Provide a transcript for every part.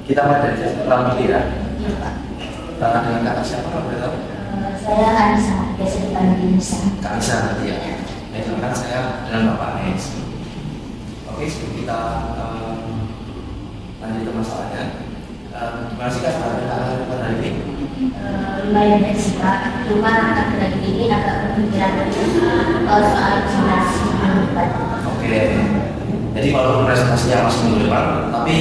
Kita ada di kurang lebih ya. Iya, Pak. Dengan kakak siapa Pak? Boleh tahu? Saya Anissa, biasa dipanggil Nisa. Kak Anissa nanti ya. Nah, kan saya dengan Bapak Anes. Oke, sebelum kita lanjut ke masalahnya. Gimana sih Kak pada hari ini? Lumayan baik sih, Pak. Cuma akhir-akhir ini agak berpikiran soal presentasi minggu depan. Oke. Jadi kalau presentasinya masih minggu depan, tapi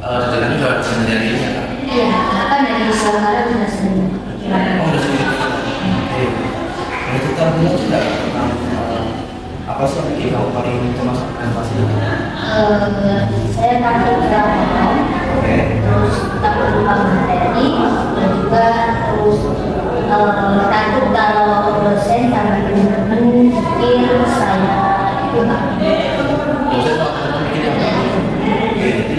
dagangannya juga bisa dari ini ya Kak? Iya, apa dari sekarang sudah sering Oh, udah sering. Oke. Nah, kita lihat juga tentang apa sih yang bikin kamu paling cemas presentasi? Saya takut gagal, Oke. terus takut lupa materi, dan juga terus takut kalau dosen sama teman-teman pikir saya itu nggak. Dosen atau teman bikin yang nggak? Oke, jadi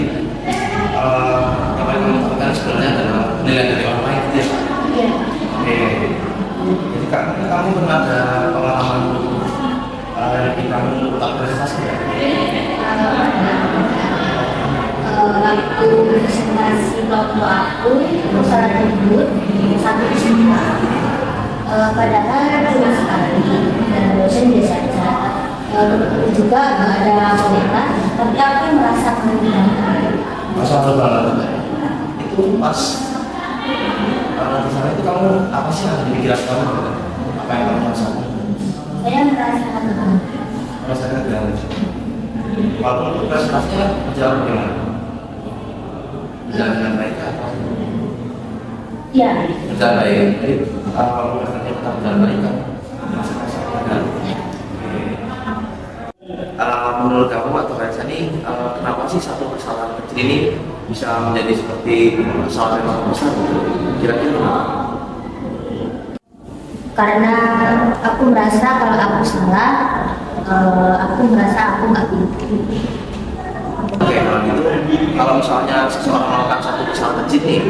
yang paling kamu takutkan sebenarnya adalah penilaian dari orang lain gitu ya Kak? Iya. Oke. Jadi Kak, kamu pernah ada pengalaman bikin kamu tak presentasi ya? Waktu presentasi kelompok aku itu salah nyebut satu cerita. Padahal cuma sekali dan dosen biasa aja. Teman-teman juga nggak ada komentar, tapi aku merasa menyenangkan. Masa banget. Itu pas di sana itu kamu apa sih yang ada di pikiran kamu gitu? Apa yang kamu rasakan? Saya merasa tenang. Merasakan dengan walaupun presentasinya berjalan bagaimana? Berjalan dengan baik atau Iya. berjalan baik? Jadi kalau presentasinya tetap berjalan baik kan? Kan? Menurut kamu atau kalian ini kenapa sih satu kesalahan kecil ini bisa menjadi seperti kesalahan yang besar? Kira-kira kenapa? Karena aku merasa kalau aku salah, aku merasa aku nggak pintar. Oke, kalau gitu, kalau misalnya seseorang melakukan satu kesalahan kecil nih,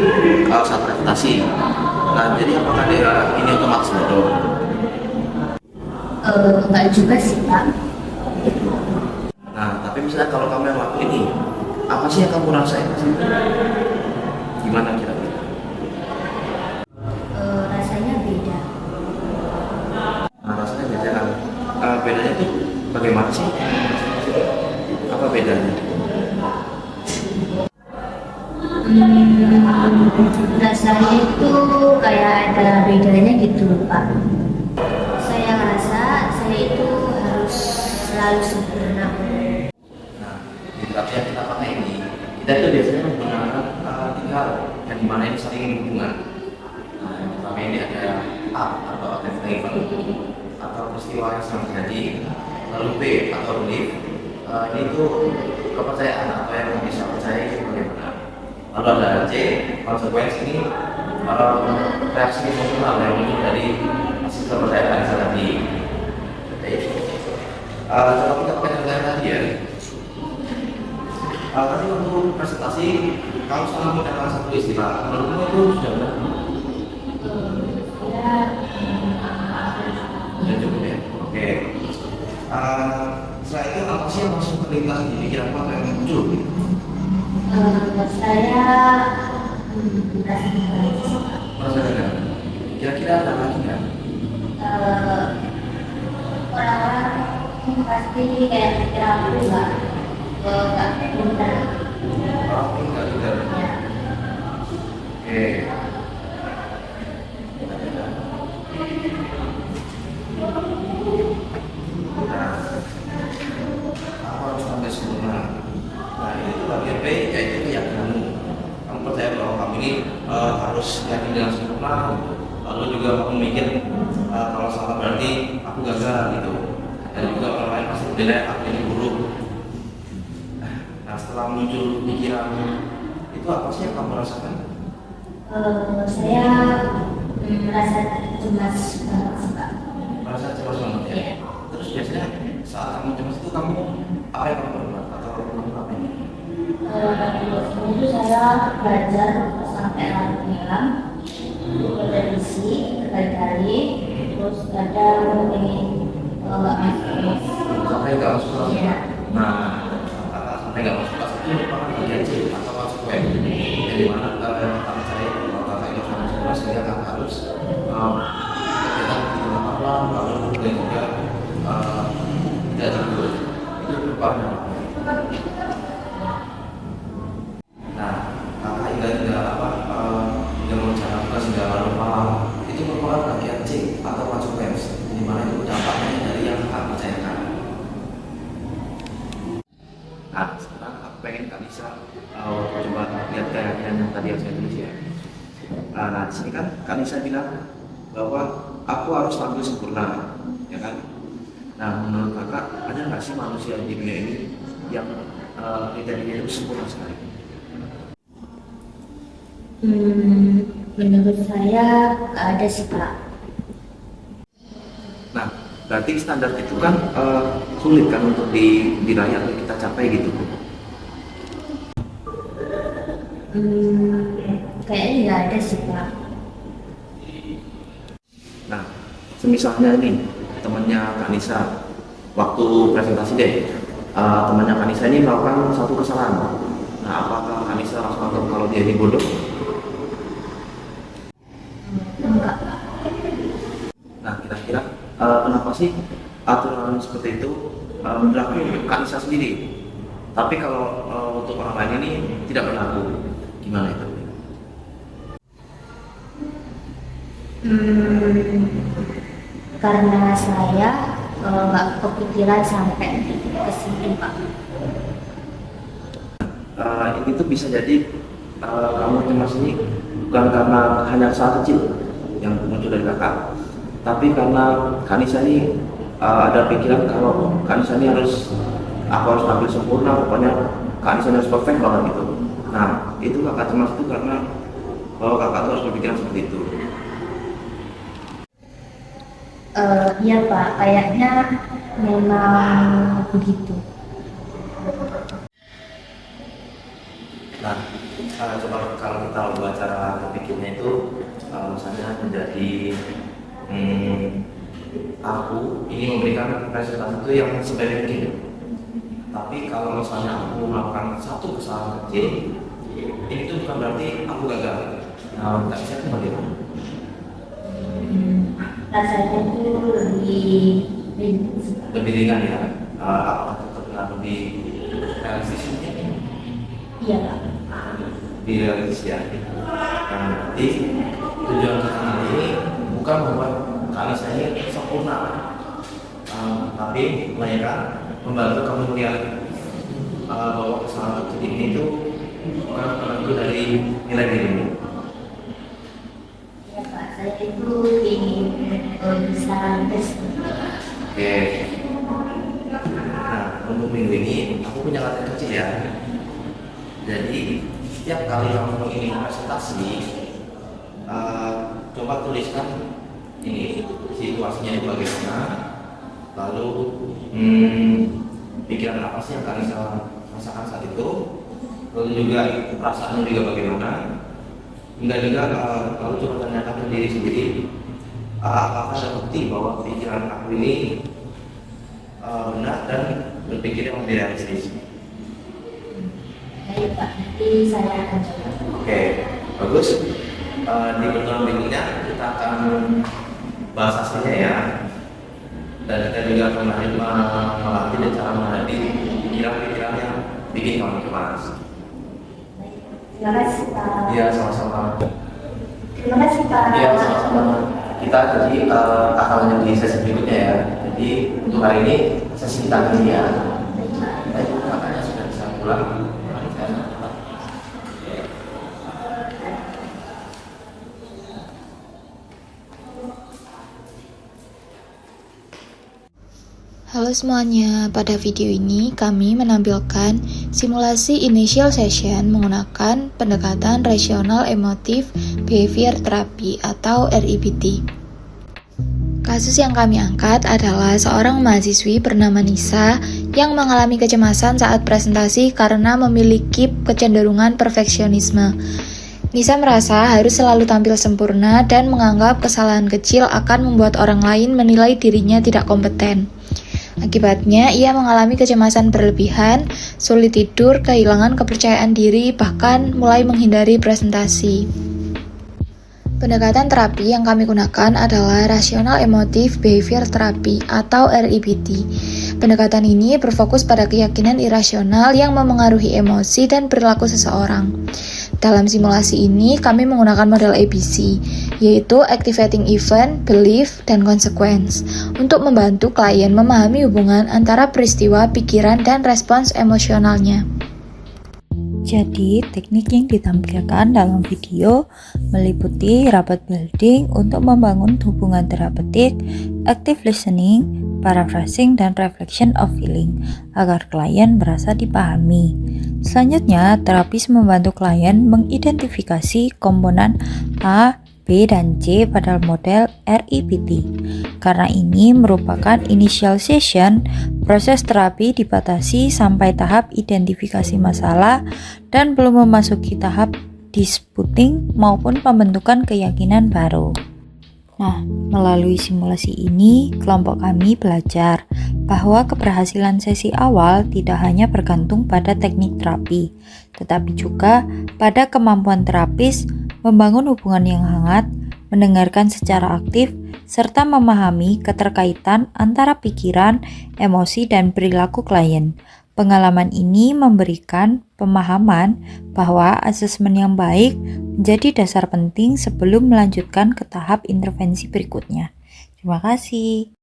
saat presentasi, nah jadi apakah dia ini otomatis bodoh? Nggak juga sih, Pak. Nah, tapi misalnya kalau kamu yang lakuin ini, apa sih yang kamu rasain? Gimana kira-kira? Rasanya beda. Nah, rasanya beda kan? Bedanya tuh bagaimana sih? Apa bedanya? Rasanya itu kayak ada bedanya gitu, Pak. Saya ngerasa saya itu harus selalu sempurna. Nah, di terapi yang kita pakai ini, kita itu biasanya menggunakan tiga hal yang dimana ini saling berhubungan. Nah, yang pertama ini ada A atau attention event atau peristiwa yang sedang terjadi, lalu B atau belief, ini tuh kepercayaan atau yang bisa percaya itu bagaimana. Lalu ada C, konsekuensi ini reaksi emosional yang muncul dari hasil kepercayaan yang tadi. Oke. Kalau kita pakai yang tadi ya. Tadi untuk presentasi, kamu salah menggunakan satu istilah. Menurutmu itu sudah benar? Sudah cukup ya. Oke. Setelah itu apa sih yang langsung terlintas di pikiran kamu yang muncul? Saya merasa baik. Merasa gagal. Kira-kira ada lagi nggak? Orang-orang pasti kayak pikir aku nggak pintar. Orang pun nggak gagal. Ya. Oke. Nah, apa harus sampai sempurna? Nah, itu bagian B, yaitu keyakinanmu. Kamu percaya bahwa kamu ini harus yakin dengan sempurna. Lalu juga kamu mikir kalau salah berarti aku gagal gitu. Dan juga orang lain pasti menilai aku ini buruk. Nah, setelah muncul pikiran itu apa sih yang kamu rasakan? Saya merasa cemas banget sih, Pak. Merasa cemas banget ya? Iya. Terus biasanya saat kamu cemas itu kamu apa yang kamu perbuat atau kamu ngapain? Waktu itu saya belajar sampai larut malam, berrevisi berkali-kali, terus kadang pengen Sampai nggak masuk kelas? Iya. Nah, kata sampai nggak masuk kelas itu merupakan bagian C atau konsekuensi. yang dimana kakak percaya bahwa kakak itu sangat sempurna sehingga kakak harus kegiatan di tengah malam lalu dan juga tidak tidur itu merupakan yang nah kakak hingga yang mengerjakan tugas hingga larut malam itu merupakan bagian C atau konsekuensi di mana itu dampaknya dari yang kakak percayakan. Nah, sekarang aku pengen Kak Nisa coba lihat keyakinan yang tadi yang saya tulis ya. Nah, di sini kan Kak Nisa bilang bahwa aku harus tampil sempurna, ya kan? Nah, menurut kakak ada nggak sih manusia di dunia ini yang kriteria itu sempurna sekali? Menurut saya nggak ada sih Pak. Nah, berarti standar itu kan sulit kan untuk diraih atau kita capai gitu. Kayaknya nggak ada sih Pak. Nah, semisalnya nih temannya Kak Nisa waktu presentasi deh, temannya Kak Nisa ini melakukan satu kesalahan. Nah, apakah Kak Nisa langsung anggap kalau dia ini bodoh? Enggak. Nah, kira-kira kenapa sih aturan seperti itu berlaku untuk Kak Nisa sendiri? Tapi kalau untuk orang lain ini tidak berlaku, gimana itu? Karena saya nggak kepikiran sampai ke sini Pak. Ini tuh bisa jadi kamu cemas ini bukan karena hanya saat kecil yang muncul dari kakak, tapi karena Kak Nisa ini ada pikiran kalau Kak Nisa ini aku harus tampil sempurna, pokoknya Kak Nisa harus perfect banget gitu. Nah, itu kakak cemas itu karena bahwa kakak tuh harus berpikiran seperti itu. Iya Pak, kayaknya memang begitu. Nah, coba kalau kita ubah cara berpikirnya itu, misalnya menjadi aku ini memberikan presentasi itu yang sebaik mungkin. Tapi kalau misalnya aku melakukan satu kesalahan kecil, ini tuh bukan berarti aku gagal. Nah, tak bisa itu bagaimana? Rasanya itu Lebih ringan ya. Apakah tetap lebih realistis mungkin? iya Pak. Lebih realistis ya. Nah, jadi tujuan kita ini bukan membuat Kak Nisa ini sempurna, tapi melainkan membantu kamu melihat bahwa kesalahan kecil ini itu bukan penentu dari nilai dirimu. Ya Pak, saya itu ingin bisa tes. Oke. Nah, untuk minggu ini aku punya latihan kecil ya. Jadi setiap kali kamu ingin presentasi, coba tuliskan ini situasinya itu bagaimana, lalu pikiran apa sih yang kalian rasakan saat itu, lalu juga perasaannya juga bagaimana, hingga juga lalu coba tanyakan ke diri sendiri, apakah ada bukti bahwa pikiran aku ini benar dan berpikir yang lebih realistis. Baik Pak, nanti saya akan coba. Oke, bagus. Di pertemuan berikutnya kita akan bahas hasilnya ya. Dan kita juga akan melatih dan cara menghadapi pikiran-pikiran yang bikin kamu cemas. Terima kasih Pak. Iya, sama-sama. Terima kasih Pak. Iya, sama-sama. Kita jadi akan lanjut di sesi berikutnya ya. Jadi untuk hari ini sesi kita ini ya. Baik, makanya sudah bisa pulang. Mari saya cepat. Halo semuanya, pada video ini kami menampilkan simulasi initial session menggunakan pendekatan Rational Emotive Behavior Therapy atau REBT. Kasus yang kami angkat adalah seorang mahasiswi bernama Nisa yang mengalami kecemasan saat presentasi karena memiliki kecenderungan perfeksionisme. Nisa merasa harus selalu tampil sempurna dan menganggap kesalahan kecil akan membuat orang lain menilai dirinya tidak kompeten. Akibatnya, ia mengalami kecemasan berlebihan, sulit tidur, kehilangan kepercayaan diri, bahkan mulai menghindari presentasi. Pendekatan terapi yang kami gunakan adalah Rational Emotive Behavior Therapy atau REBT. Pendekatan ini berfokus pada keyakinan irasional yang memengaruhi emosi dan perilaku seseorang. Dalam simulasi ini, kami menggunakan model ABC, yaitu Activating Event, Belief, dan Consequence, untuk membantu klien memahami hubungan antara peristiwa, pikiran, dan respons emosionalnya. Jadi, teknik yang ditampilkan dalam video meliputi rapport building untuk membangun hubungan terapeutik, active listening, paraphrasing, dan reflection of feeling agar klien merasa dipahami. Selanjutnya, terapis membantu klien mengidentifikasi komponen A, B, dan C pada model REBT. Karena ini merupakan initial session, proses terapi dibatasi sampai tahap identifikasi masalah dan belum memasuki tahap disputing maupun pembentukan keyakinan baru. Nah, melalui simulasi ini, kelompok kami belajar bahwa keberhasilan sesi awal tidak hanya bergantung pada teknik terapi, tetapi juga pada kemampuan terapis membangun hubungan yang hangat, mendengarkan secara aktif, serta memahami keterkaitan antara pikiran, emosi, dan perilaku klien. Pengalaman ini memberikan pemahaman bahwa asesmen yang baik menjadi dasar penting sebelum melanjutkan ke tahap intervensi berikutnya. Terima kasih.